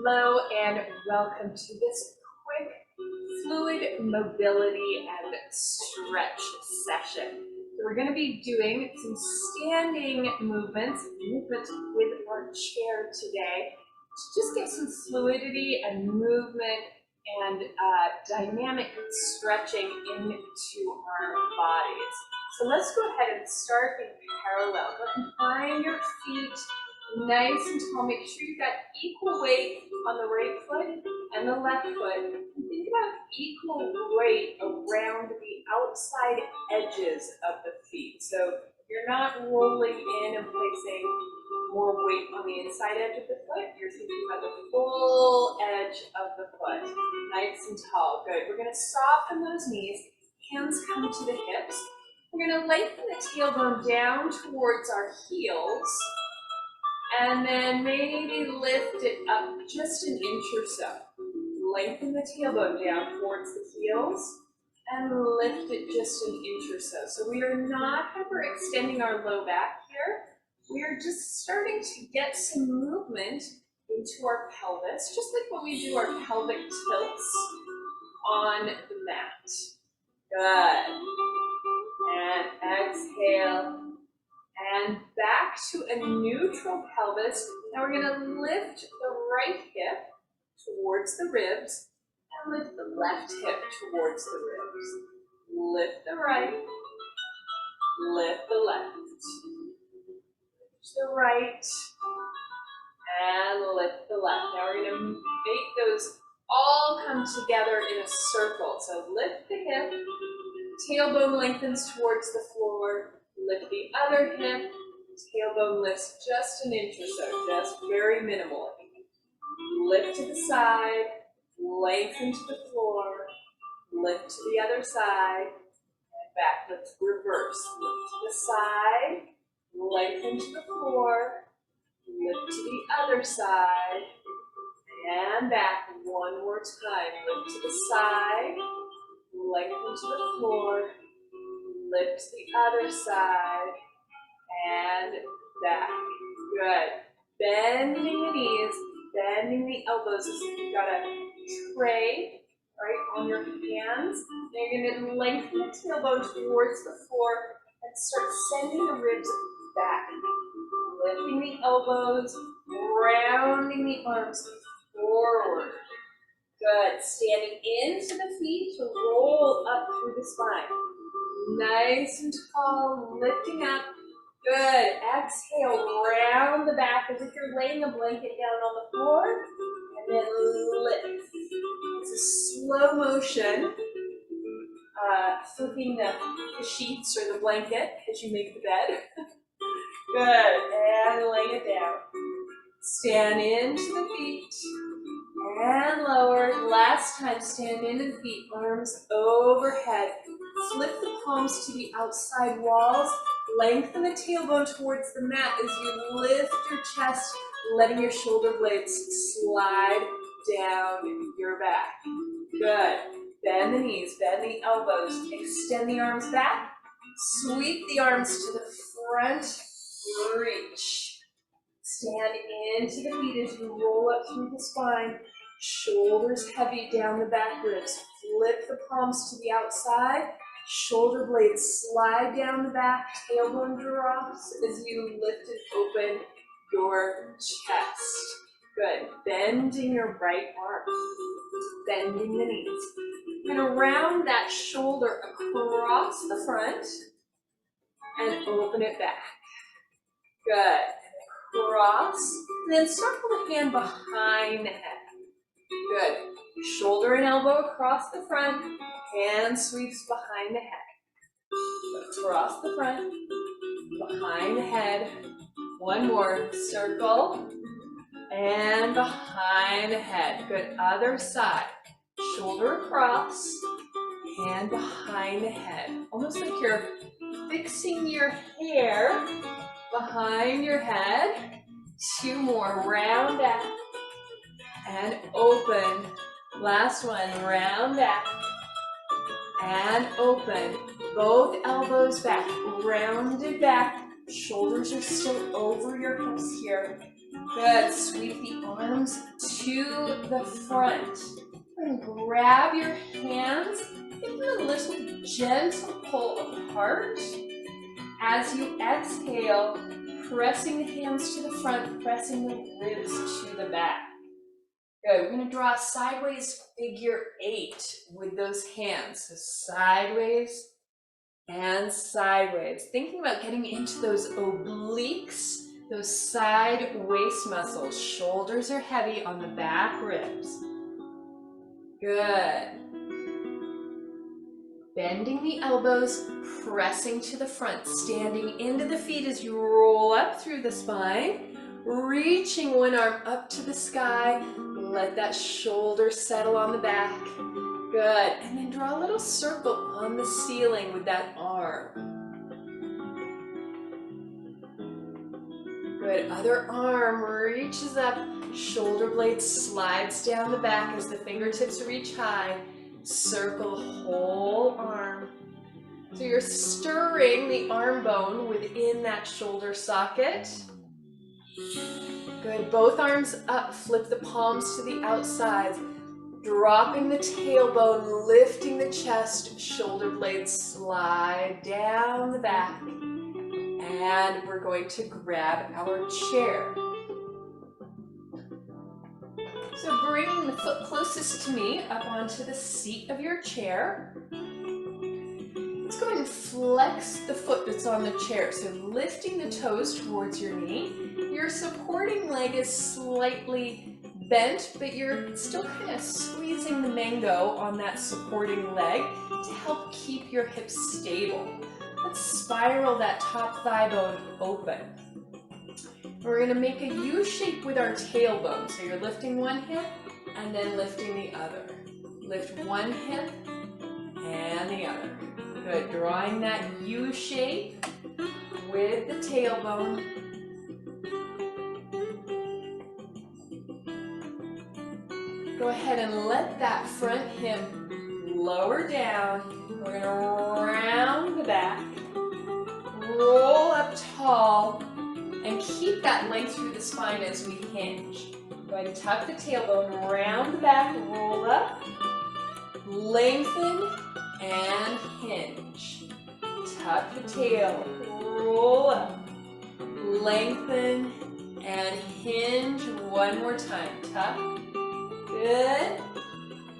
Hello and welcome to this quick fluid mobility and stretch session. So we're going to be doing some standing movement with our chair today to just get some fluidity and movement and dynamic stretching into our bodies. So let's go ahead and start in parallel. Go ahead and find your feet nice and tall. Make sure you've got equal weight on the right foot and the left foot. And think about equal weight around the outside edges of the feet. So you're not rolling in and placing more weight on the inside edge of the foot. You're thinking about the full edge of the foot. Nice and tall. Good. We're going to soften those knees. Hands come to the hips. We're going to lengthen the tailbone down towards our heels. And then maybe lift it up just an inch or so. Lengthen the tailbone down towards the heels and lift it just an inch or so. So we are not hyperextending our low back here. We are just starting to get some movement into our pelvis, just like when we do our pelvic tilts on the mat. Good. And exhale. And back to a neutral pelvis. Now we're going to lift the right hip towards the ribs and lift the left hip towards the ribs. Lift the right, lift the left. Lift the right and lift the left. Now we're going to make those all come together in a circle. So lift the hip, tailbone lengthens towards the floor. Lift the other hip, tailbone lifts just an inch or so, just very minimal. Lift to the side, lengthen to the floor, lift to the other side, and back. Let's reverse. Lift to the side, lengthen to the floor, lift to the other side, and back. One more time. Lift to the side, lengthen to the floor, lift to the other side, and back. Good. Bending the knees, bending the elbows as if you've got a tray, right, on your hands. Now you're going to lengthen the tailbone towards the floor and start sending the ribs back. Lifting the elbows, rounding the arms forward. Good. Standing into the feet to roll up through the spine. Nice and tall, lifting up. Good. Exhale, round the back as if you're laying a blanket down on the floor. And then lift. It's a slow motion, flipping the sheets or the blanket as you make the bed. Good. And lay it down. Stand into the feet. And lower. Last time, stand into the feet, arms overhead. Flip the palms to the outside walls. Lengthen the tailbone towards the mat as you lift your chest, letting your shoulder blades slide down your back. Good. Bend the knees, bend the elbows, extend the arms back. Sweep the arms to the front, reach. Stand into the feet as you roll up through the spine. Shoulders heavy down the back ribs. Flip the palms to the outside. Shoulder blades slide down the back. Tailbone drops as you lift and open your chest. Good. Bending your right arm. Bending the knees. And around that shoulder across the front and open it back. Good. Cross. And then circle the hand behind the head. Good. Shoulder and elbow across the front. Hand sweeps behind the head. Across the front. Behind the head. One more. Circle. And behind the head. Good. Other side. Shoulder across. Hand behind the head. Almost like you're fixing your hair behind your head. Two more. Round back. And open. Last one. Round back. And open. Both elbows back. Rounded back. Shoulders are still over your hips here. Good. Sweep the arms to the front. And grab your hands, give them a little gentle pull apart. As you exhale, pressing the hands to the front, pressing the ribs to the back. Good, we're gonna draw a sideways figure 8 with those hands. So sideways and sideways. Thinking about getting into those obliques, those side waist muscles. Shoulders are heavy on the back ribs. Good. Bending the elbows, pressing to the front, standing into the feet as you roll up through the spine, reaching one arm up to the sky. Let that shoulder settle on the back. Good. And then draw a little circle on the ceiling with that arm. Good. Other arm reaches up, shoulder blade slides down the back as the fingertips reach high. Circle whole arm. So you're stirring the arm bone within that shoulder socket. Good. Both arms up. Flip the palms to the outsides. Dropping the tailbone, lifting the chest. Shoulder blades slide down the back. And we're going to grab our chair. So bringing the foot closest to me up onto the seat of your chair. Let's go ahead and flex the foot that's on the chair. So lifting the toes towards your knee. Your supporting leg is slightly bent, but you're still kind of squeezing the mango on that supporting leg to help keep your hips stable. Let's spiral that top thigh bone open. We're going to make a U shape with our tailbone. So you're lifting one hip and then lifting the other. Lift one hip and the other. Good. Drawing that U shape with the tailbone. Go ahead and let that front hip lower down. We're going to round the back. Roll up tall. And keep that length through the spine as we hinge. Go ahead and tuck the tailbone, round the back, roll up, lengthen, and hinge. Tuck the tail, roll up, lengthen, and hinge. One more time. Tuck, good,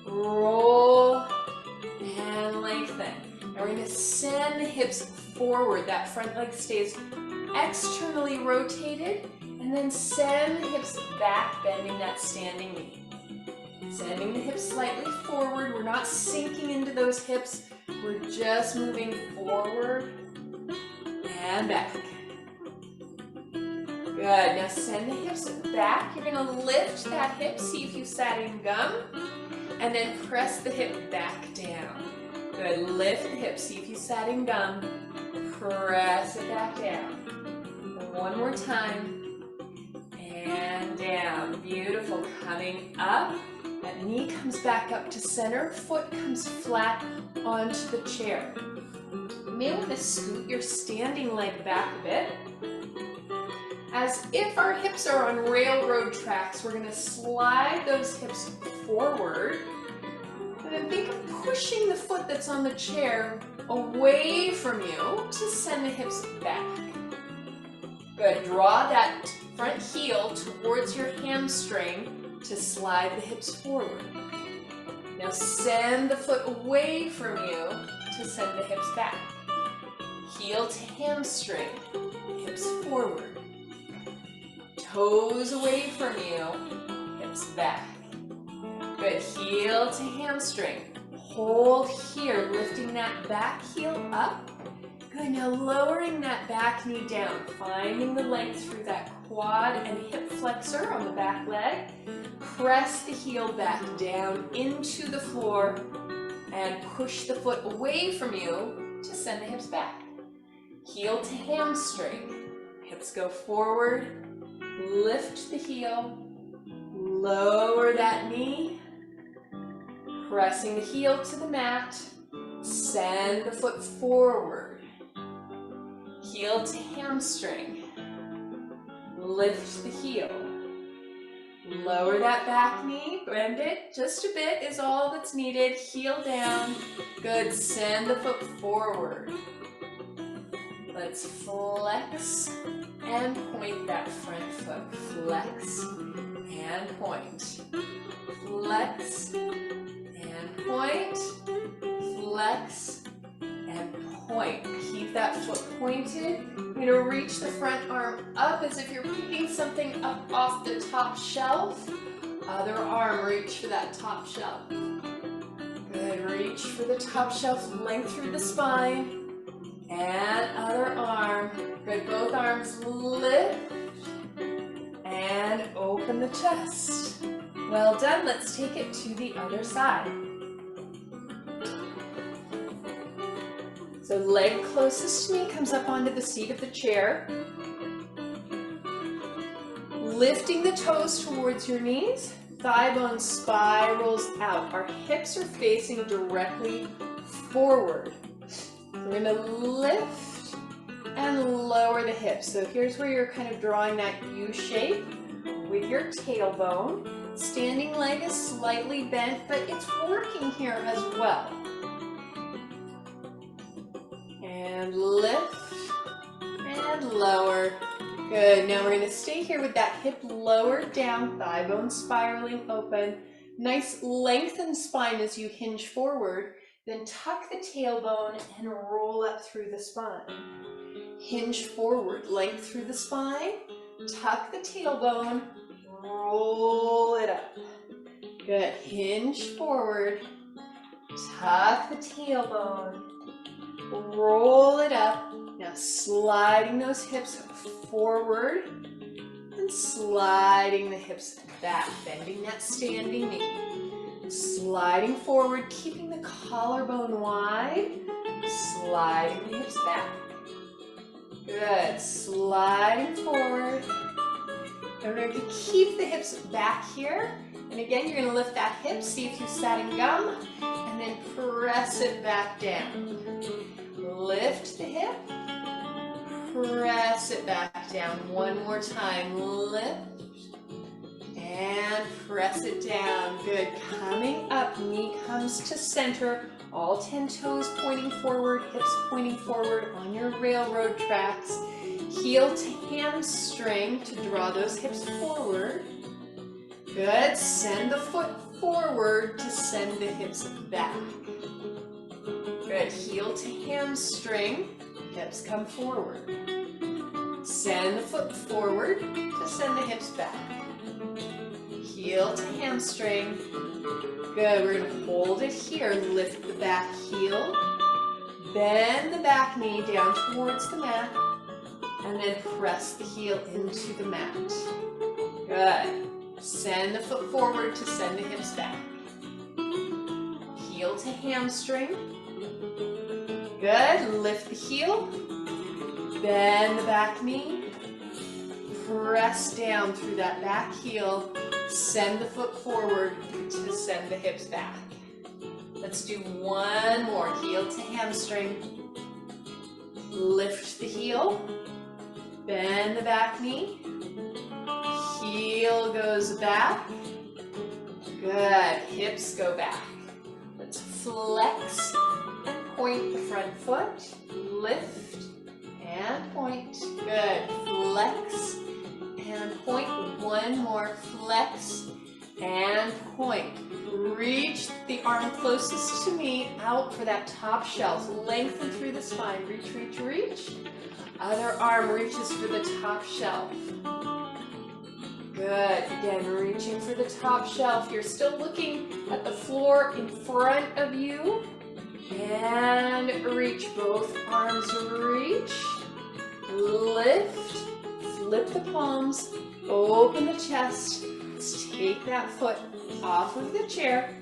roll, and lengthen. And we're going to send the hips forward. That front leg stays externally rotated, and then send the hips back, bending that standing knee. Sending the hips slightly forward. We're not sinking into those hips. We're just moving forward and back. Good. Now send the hips back. You're going to lift that hip. See if you sat in gum. And then press the hip back down. Good. Lift the hip. See if you sat in gum. Press it back down. One more time, and down. Beautiful. Coming up, that knee comes back up to center, foot comes flat onto the chair. You may want to scoot your standing leg back a bit. As if our hips are on railroad tracks, we're going to slide those hips forward. And then think of pushing the foot that's on the chair away from you to send the hips back. Good. Draw that front heel towards your hamstring to slide the hips forward. Now send the foot away from you to send the hips back. Heel to hamstring, hips forward. Toes away from you, hips back. Good. Heel to hamstring. Hold here, lifting that back heel up. Good, now lowering that back knee down, finding the length through that quad and hip flexor on the back leg. Press the heel back down into the floor and push the foot away from you to send the hips back. Heel to hamstring, hips go forward, lift the heel, lower that knee, pressing the heel to the mat, send the foot forward. Heel to hamstring, lift the heel, Lower that back knee, bend it just a bit is all that's needed. Heel down. Good, send the foot forward. Let's flex and point that front foot. Flex and point. Flex and point. Flex and point. Keep that foot pointed. You're going to reach the front arm up as if you're picking something up off the top shelf. Other arm, reach for that top shelf. Good, reach for the top shelf, length through the spine. And other arm. Good, both arms lift. And open the chest. Well done, let's take it to the other side. So leg closest to me comes up onto the seat of the chair. Lifting the toes towards your knees, thigh bone spirals out. Our hips are facing directly forward. We're gonna lift and lower the hips. So here's where you're kind of drawing that U shape with your tailbone. Standing leg is slightly bent, but it's working here as well. And lift and lower. Good, now we're gonna stay here with that hip lowered down, thigh bone spiraling open. Nice lengthened spine as you hinge forward. Then tuck the tailbone and roll up through the spine. Hinge forward, length through the spine. Tuck the tailbone, roll it up. Good, hinge forward. Tuck the tailbone, roll it up. Now sliding those hips forward and sliding the hips back, bending that standing knee. Sliding forward, keeping the collarbone wide, sliding the hips back. Good, sliding forward. And we're going to keep the hips back here. And again, you're going to lift that hip, see if you sat in gum, and then press it back down. Lift the hip, press it back down. One more time, lift. And press it down. Good. Coming up, knee comes to center. All 10 toes pointing forward, hips pointing forward on your railroad tracks. Heel to hamstring to draw those hips forward. Good. Send the foot forward to send the hips back. Good. Heel to hamstring, hips come forward. Send the foot forward to send the hips back. Heel to hamstring. Good, we're going to hold it here. Lift the back heel. Bend the back knee down towards the mat. And then press the heel into the mat. Good. Send the foot forward to send the hips back. Heel to hamstring. Good, lift the heel. Bend the back knee. Press down through that back heel. Send the foot forward to send the hips back. Let's do one more. Heel to hamstring. Lift the heel. Bend the back knee. Heel goes back. Good. Hips go back. Let's flex and point the front foot. Lift and point. Good. Flex and point. One more. Flex and point. Reach the arm closest to me out for that top shelf. Lengthen through the spine. Reach, reach, reach. Other arm reaches for the top shelf. Good. Again, reaching for the top shelf. You're still looking at the floor in front of you. And reach. Both arms reach. Lift. Flip the palms. Open the chest. Let's take that foot off of the chair.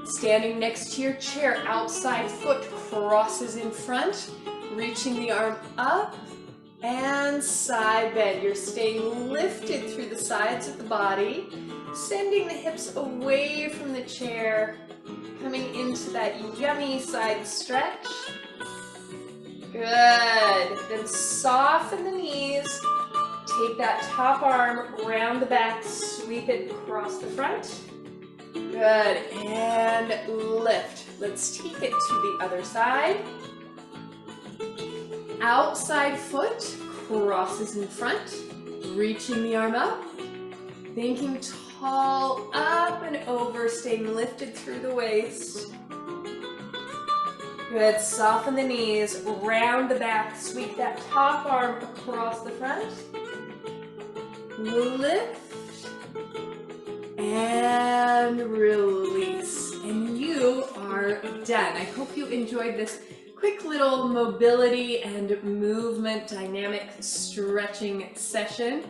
Standing next to your chair, outside foot crosses in front. Reaching the arm up. And side bend. You're staying lifted through the sides of the body. Sending the hips away from the chair. Coming into that yummy side stretch. Good. Then soften the knees. Take that top arm around the back, sweep it across the front. Good, and lift. Let's take it to the other side. Outside foot crosses in front, reaching the arm up, thinking tall, up and over, staying lifted through the waist. Good, soften the knees, round the back, sweep that top arm across the front. Lift, and release. And you are done. I hope you enjoyed this quick little mobility and movement dynamic stretching session.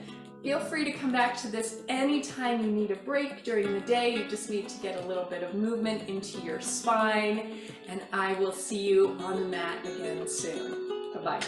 Feel free to come back to this anytime you need a break during the day. You just need to get a little bit of movement into your spine. And I will see you on the mat again soon. Bye-bye.